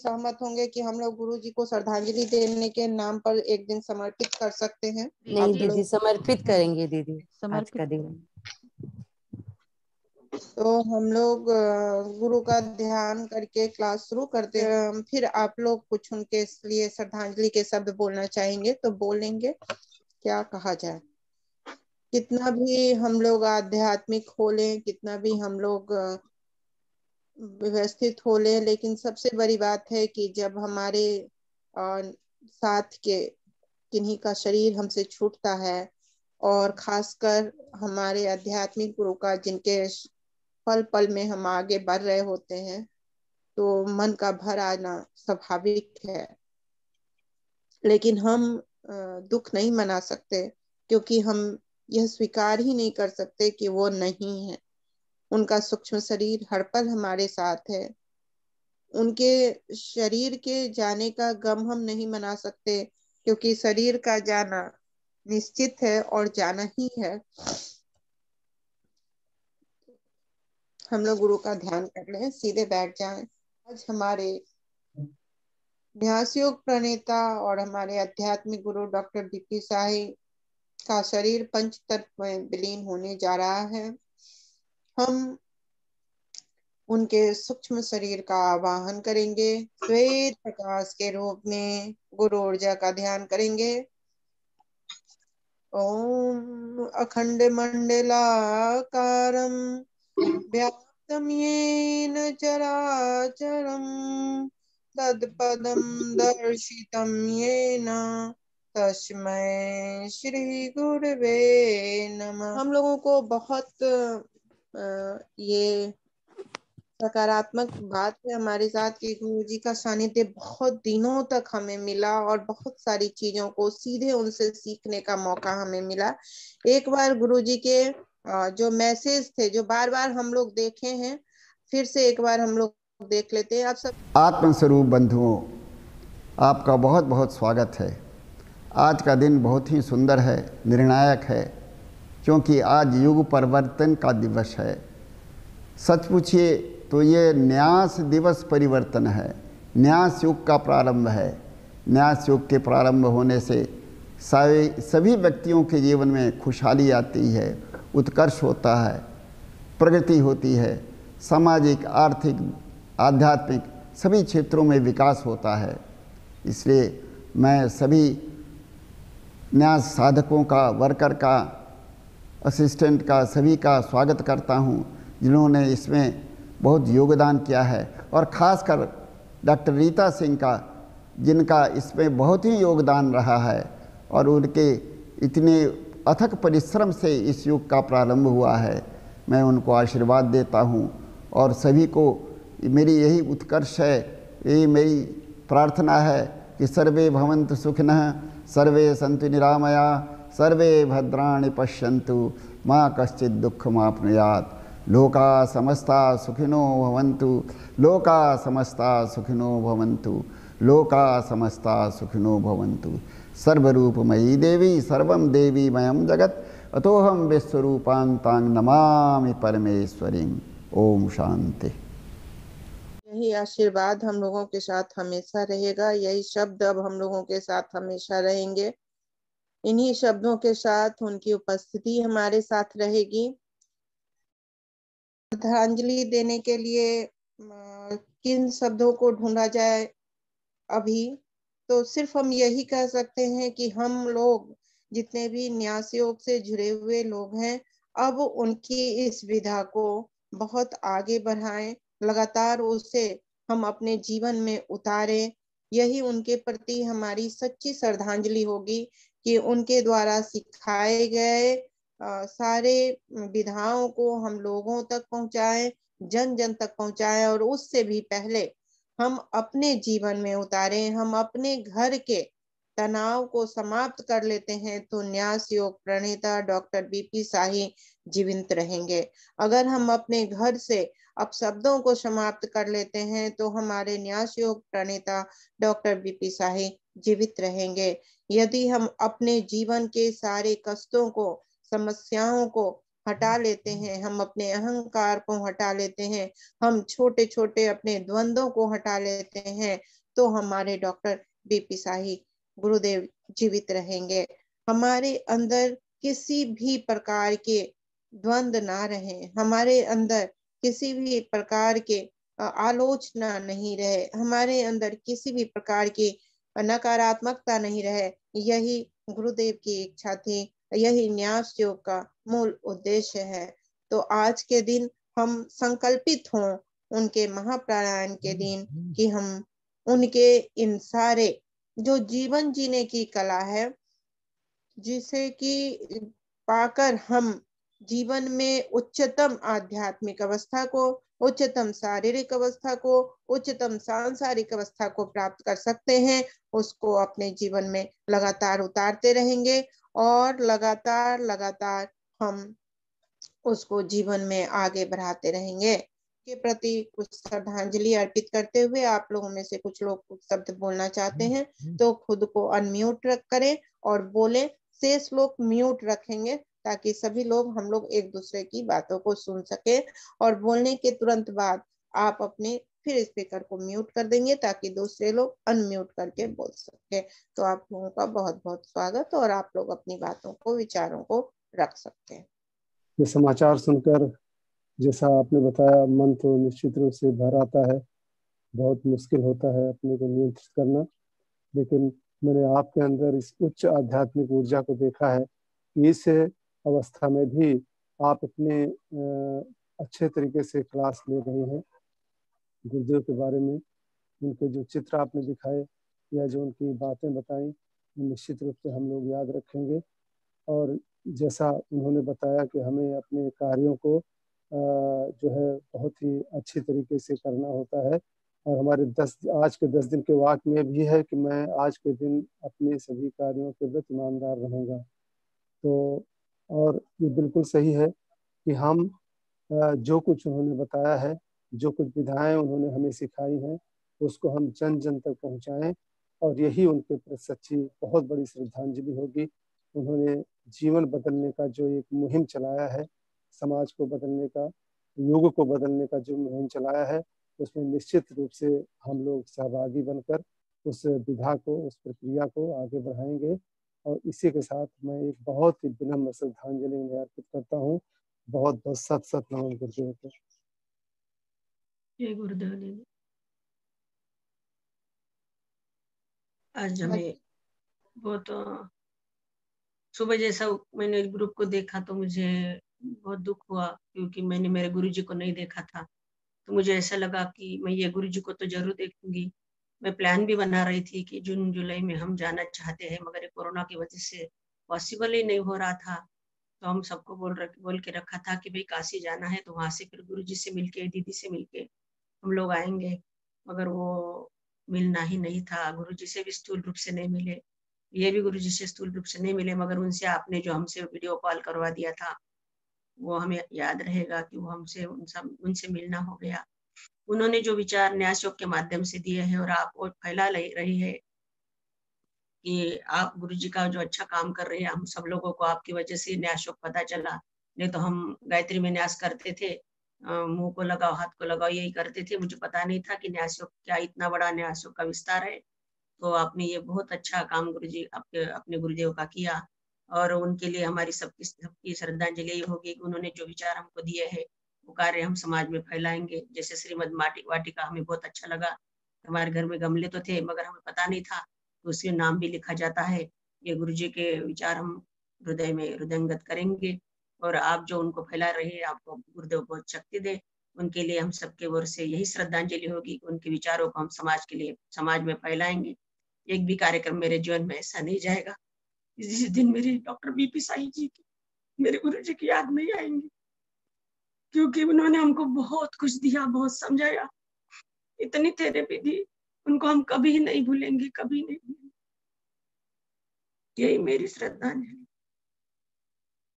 सहमत होंगे कि हम लोग गुरु जी को श्रद्धांजलि देने के नाम पर एक दिन समर्पित कर सकते हैं? नहीं दीदी, समर्पित करेंगे दीदी आज समर्पित का दिन। तो हम लोग गुरु का ध्यान करके क्लास शुरू करते हैं। फिर आप लोग कुछ उनके लिए श्रद्धांजलि के शब्द बोलना चाहेंगे तो बोलेंगे। क्या कहा जाए, कितना भी हम लोग आध्यात्मिक हो लें, कितना भी हम लोग व्यवस्थित हो ले, लेकिन सबसे बड़ी बात है कि जब हमारे साथ के किन्हीं का शरीर हमसे छूटता है, और खासकर हमारे आध्यात्मिक गुरु का, जिनके पल पल में हम आगे बढ़ रहे होते हैं, तो मन का भर आना स्वाभाविक है। लेकिन हम दुख नहीं मना सकते, क्योंकि हम यह स्वीकार ही नहीं कर सकते कि वो नहीं है। उनका सूक्ष्म शरीर हर पल हमारे साथ है। उनके शरीर के जाने का गम हम नहीं मना सकते, क्योंकि शरीर का जाना निश्चित है और जाना ही है। हम लोग गुरु का ध्यान कर लें, सीधे बैठ जाएं। आज हमारे न्यास योग प्रणेता और हमारे आध्यात्मिक गुरु डॉक्टर बीपी शाही का शरीर पंच तत्व में विलीन होने जा रहा है। हम उनके सूक्ष्म शरीर का आवाहन करेंगे। श्वेत प्रकाश के रूप में गुरु ऊर्जा का ध्यान करेंगे। ओम अखंड मंडलाकारं व्याप्तं येन चराचरं तत्पदं दर्शितं येन तस्मै श्री गुरवे नमः। हम लोगों को बहुत ये सकारात्मक बात है हमारे साथ कि गुरु जी का सानिध्य बहुत दिनों तक हमें मिला, और बहुत सारी चीजों को सीधे उनसे सीखने का मौका हमें मिला। एक बार गुरु जी के जो मैसेज थे, जो बार बार हम लोग देखे हैं, फिर से एक बार हम लोग देख लेते हैं। आप सब आत्मस्वरूप बंधुओं, आपका बहुत बहुत स्वागत है। आज का दिन बहुत ही सुंदर है, निर्णायक है, क्योंकि आज युग परिवर्तन का दिवस है। सच पूछिए तो ये न्यास दिवस परिवर्तन है, न्यास युग का प्रारंभ है। न्यास युग के प्रारंभ होने से सभी व्यक्तियों के जीवन में खुशहाली आती है, उत्कर्ष होता है, प्रगति होती है, सामाजिक, आर्थिक, आध्यात्मिक सभी क्षेत्रों में विकास होता है। इसलिए मैं सभी न्यास साधकों का, वर्कर का, असिस्टेंट का, सभी का स्वागत करता हूँ, जिन्होंने इसमें बहुत योगदान किया है। और ख़ासकर डॉक्टर रीता सिंह का, जिनका इसमें बहुत ही योगदान रहा है, और उनके इतने अथक परिश्रम से इस युग का प्रारंभ हुआ है। मैं उनको आशीर्वाद देता हूँ, और सभी को मेरी यही उत्कर्ष है, यही मेरी प्रार्थना है कि सर्वे भवन्तु सुखिनः, सर्वे सन्तु निरामया, सर्वे भद्राणि पश्यन्तु, मा कश्चित् दुःखमाप्नुयात्। लोका समस्ता सुखिनो भवन्तु, लोका समस्ता सुखिनो भवन्तु, लोका समस्ता सुखिनो भवन्तु। सर्वरूपमयी देवी सर्वं देवीमयं जगत्, अतोहम विश्वरूपां तां नमामि परमेश्वरीं। ओम शांति। यही आशीर्वाद हम लोगों के साथ हमेशा रहेगा, यही शब्द अब हम लोगों के साथ हमेशा रहेंगे। इन्हीं शब्दों के साथ उनकी उपस्थिति हमारे साथ रहेगी। श्रद्धांजलि देने के लिए किन शब्दों को ढूंढा जाए अभी, तो सिर्फ हम यही कह सकते हैं कि हम लोग जितने भी न्यास योग से जुड़े हुए लोग हैं, अब उनकी इस विधा को बहुत आगे बढ़ाएं, लगातार उसे हम अपने जीवन में उतारें। यही उनके प्रति हमारी सच्ची श्रद्धांजलि होगी कि उनके द्वारा सिखाए गए सारे विधाओं को हम लोगों तक पहुंचाएं, जन जन तक पहुंचाएं, और उससे भी पहले हम अपने जीवन में उतारें। हम अपने घर के तनाव को समाप्त कर लेते हैं तो न्यास योग प्रणेता डॉक्टर बीपी शाही जीवित रहेंगे। अगर हम अपने घर से अपशब्दों को समाप्त कर लेते हैं तो हमारे न्यास योग प्रणेता डॉक्टर बीपी शाही जीवित रहेंगे। यदि हम अपने जीवन के सारे कष्टों को, समस्याओं को हटा लेते हैं, हम अपने अहंकार को हटा लेते हैं, हम छोटे छोटे अपने द्वंद्वों को हटा लेते हैं, तो हमारे डॉक्टर बीपी शाही गुरुदेव जीवित रहेंगे। हमारे अंदर किसी भी प्रकार के द्वंद्व ना रहे, हमारे अंदर किसी भी प्रकार के आलोचना नहीं रहे, हमारे अंदर किसी भी प्रकार की नकारात्मकता नहीं रहे। यही गुरुदेव की इच्छा थी, यही न्यास योग का मूल उद्देश्य है। तो आज के दिन हम संकल्पित हों उनके महाप्राणायण के दिन कि हम उनके इन सारे जो जीवन जीने की कला है, जिसे कि पाकर हम जीवन में उच्चतम आध्यात्मिक अवस्था को, उच्चतम शारीरिक अवस्था को, उच्चतम सांसारिक अवस्था को प्राप्त कर सकते हैं, उसको अपने जीवन में लगातार उतारते रहेंगे और लगातार लगातार हम उसको जीवन में आगे बढ़ाते रहेंगे। के प्रति कुछ श्रद्धांजलि अर्पित करते हुए आप लोगों में से कुछ लोग कुछ शब्द बोलना चाहते हैं तो खुद को अनम्यूट करें और बोले। शेष लोग म्यूट रखेंगे ताकि सभी लोग हम लोग एक दूसरे की बातों को सुन सके, और बोलने के तुरंत बाद आप अपने फिर स्पीकर को म्यूट कर देंगे ताकि दूसरे लोग अनम्यूट करके बोल सके। तो आप लोगों का बहुत बहुत स्वागत, और आप लोग अपनी बातों को, विचारों को रख सकते हैं। ये समाचार सुनकर जैसा आपने बताया, मन तो निश्चित रूप से भर आता है। बहुत मुश्किल होता है अपने को नियंत्रित करना, लेकिन मैंने आपके अंदर इस उच्च आध्यात्मिक ऊर्जा को देखा है कि इस अवस्था में भी आप इतने अच्छे तरीके से क्लास ले रहे हैं गुरुदेव के बारे में। उनके जो चित्र आपने दिखाए या जो उनकी बातें बताई, निश्चित रूप से हम लोग याद रखेंगे। और जैसा उन्होंने बताया कि हमें अपने कार्यों को जो है बहुत ही अच्छी तरीके से करना होता है, और हमारे आज के 10 दिन के वाक्य में भी है कि मैं आज के दिन अपने सभी कार्यों के प्रति ईमानदार रहूँगा। तो और ये बिल्कुल सही है कि हम जो कुछ उन्होंने बताया है, जो कुछ विधाएं उन्होंने हमें सिखाई हैं, उसको हम जन जन तक पहुँचाएं, और यही उनके प्रति सच्ची बहुत बड़ी श्रद्धांजलि होगी। उन्होंने जीवन बदलने का जो एक मुहिम चलाया है, समाज को बदलने का, युग को बदलने का जो मुहिम चलाया है, उसमें निश्चित रूप से हम लोग सहभागी बनकर उस विधा को, उस प्रक्रिया को आगे बढ़ाएंगे। और इसी के साथ मैं एक बहुत ही विनम्र श्रद्धांजलि अर्पित करता हूँ। बहुत बहुत सत सत नमन गुरुदेव को। जय गुरुदेव जी। आज हमें बहुत सुबह जैसा मैंने ग्रुप को देखा तो मुझे बहुत दुख हुआ, क्योंकि मैंने मेरे गुरुजी को नहीं देखा था। तो मुझे ऐसा लगा कि मैं ये गुरुजी को तो जरूर देखूंगी। मैं प्लान भी बना रही थी कि जून जुलाई में हम जाना चाहते हैं, मगर कोरोना की वजह से पॉसिबल ही नहीं हो रहा था। तो हम सबको बोल के रखा था कि भाई काशी जाना है, तो वहां से फिर गुरुजी से मिलके, दीदी से मिलके हम लोग आएंगे। मगर वो मिलना ही नहीं था। गुरुजी से भी स्थूल रूप से नहीं मिले, ये भी गुरुजी से स्थूल रूप से नहीं मिले, मगर उनसे आपने जो हमसे वीडियो कॉल करवा दिया था वो हमें याद रहेगा कि वो हमसे उनसे मिलना हो गया। उन्होंने जो विचार न्यास योग के माध्यम से दिए हैं और आप वो फैला रही है कि आप गुरुजी का जो अच्छा काम कर रहे हैं, हम सब लोगों को आपकी वजह से न्यास योग पता चला। नहीं तो हम गायत्री में न्यास करते थे, मुंह को लगाओ, हाथ को लगाओ, यही करते थे। मुझे पता नहीं था कि न्यास योग क्या इतना बड़ा न्यास योग का विस्तार है। तो आपने ये बहुत अच्छा काम गुरुजी अपने गुरुदेव का किया, और उनके लिए हमारी सबकी श्रद्धांजलि होगी कि उन्होंने जो विचार हमको दिए हैं वो कार्य हम समाज में फैलाएंगे। जैसे श्रीमद वाटिका हमें बहुत अच्छा लगा। हमारे घर में गमले तो थे, मगर हमें पता नहीं था तो उसके नाम भी लिखा जाता है। ये गुरुजी के विचार हम हृदय में हृदयंगत करेंगे, और आप जो उनको फैला रहे हैं, आपको गुरुदेव बहुत शक्ति दे। उनके लिए हम सबके ओर से यही श्रद्धांजलि होगी कि उनके विचारों को हम समाज में फैलाएंगे। एक भी कार्यक्रम मेरे जीवन में ऐसा नहीं जाएगा जिस दिन मेरे डॉक्टर बीपी शाही जी की, मेरे गुरुजी की याद नहीं आएंगी, क्योंकि उन्होंने हमको बहुत कुछ दिया, बहुत समझाया, इतनी थेरेपी दी, उनको हम कभी नहीं भूलेंगे, कभी नहीं भूलेंगे। यही मेरी श्रद्धांजलि।